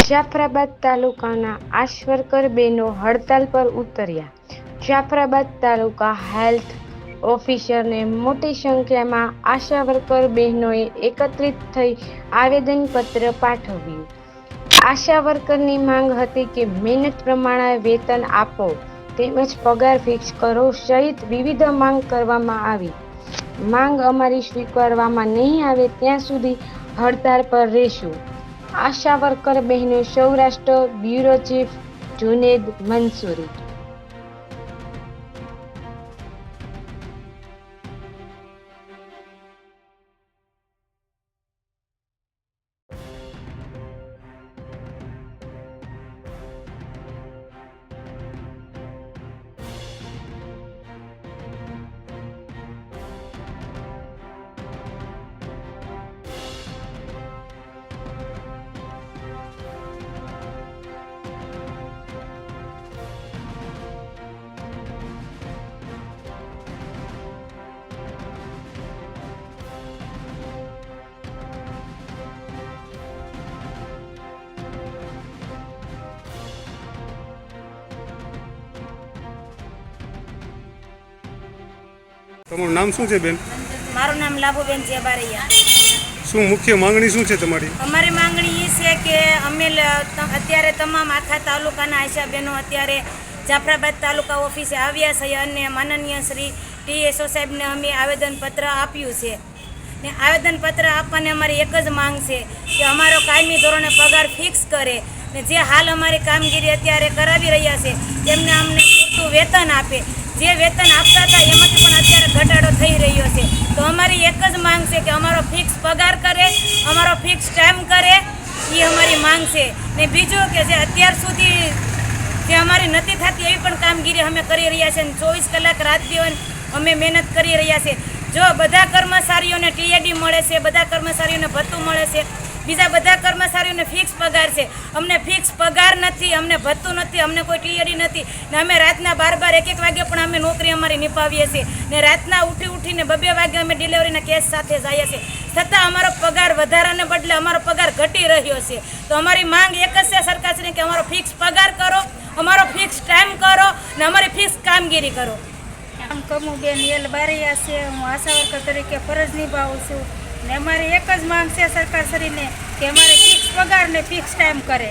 જાફરાબાદ તાલુકાના આશા બહેનો હડતાલ પર ઉતર્યા। જાફરાબાદ તાલુકા હેલ્થ ઓફિસરને મોટી સંખ્યામાં આશા વર્કર બહેનોએ એકત્રિત થઈ આવેદનપત્ર પાઠવ્યું। આશા વર્કરની માંગ હતી કે મહેનત પ્રમાણે વેતન આપો તેમજ પગાર ફિક્સ કરો સહિત વિવિધ માંગ કરવામાં આવી। માંગ અમારી સ્વીકારવામાં નહીં આવે ત્યાં સુધી હડતાલ પર રહેશું। આશા વર્કર બહેનો સૌરાષ્ટ્ર બ્યુરો ચીફ જુનેદ મંસૂરી। તમારું નામ શું છે બેન? મારું નામ લાભુબેન જેબારિયા। શું મુખ્ય માંગણી શું છે તમારી? અમારી માંગણી એ છે કે અમે અત્યારે તમામ આખા તાલુકાના આશા બહેનો અત્યારે જાફરાબાદ તાલુકા ઓફિસે આવ્યા છે અને માનનીય શ્રી TSO સાહેબને અમે આવેદનપત્ર આપ્યું છે ને આવેદનપત્ર આપવાની અમારી એક જ માંગ છે કે અમારો કાયમી ધોરણે પગાર ફિક્સ કરે ને જે હાલ અમારી કામગીરી અત્યારે કરાવી રહ્યા છે તેમને અમને પૂરતું વેતન આપે। જે વેતન આપતા હતા એમાંથી પણ અત્યારે ઘટાડો થઈ રહ્યો છે તો અમારી એક જ માંગ છે કે અમારો ફિક્સ પગાર કરે, અમારો ફિક્સ ટાઈમ કરે, એ અમારી માંગ છે। ને બીજું કે જે અત્યાર સુધી જે અમારી નથી થતી એવી પણ કામગીરી અમે કરી રહ્યા છીએ। 24 કલાક રાત દિવસ અમે મહેનત કરી રહ્યા છીએ। જો બધા કર્મચારીઓને TAD મળે છે, બધા કર્મચારીઓને ભથ્થું મળે છે, બીજા બધા કર્મચારીઓને ફિક્સ પગાર છે, અમને ફિક્સ પગાર નથી, અમને ભથ્થું નથી, અમને કોઈ TAD નથી ને અમે રાતના 12 1 વાગે પણ અમે નોકરી અમારી નિભાવીએ છીએ ને રાતના ઉઠીને 2 વાગે અમે ડિલિવરીના કેસ સાથે જઈએ છીએ છતાં અમારો પગાર વધારાને બદલે અમારો પગાર ઘટી રહ્યો છે। તો અમારી માંગ એક જ છે સરકારશ્રીને કે અમારો ફિક્સ પગાર કરો, અમારો ફિક્સ ટાઈમ કરો ને અમારી ફિક્સ કામગીરી કરો। આમ કમુબેન એલ બારૈયા છે, હું આશા વર્કર તરીકે ફરજ નિભાવું છું ને અમારી એક જ માંગ છે સરકારશ્રીને કે અમારે ફિક્સ પગાર ને ફિક્સ ટાઈમ કરે।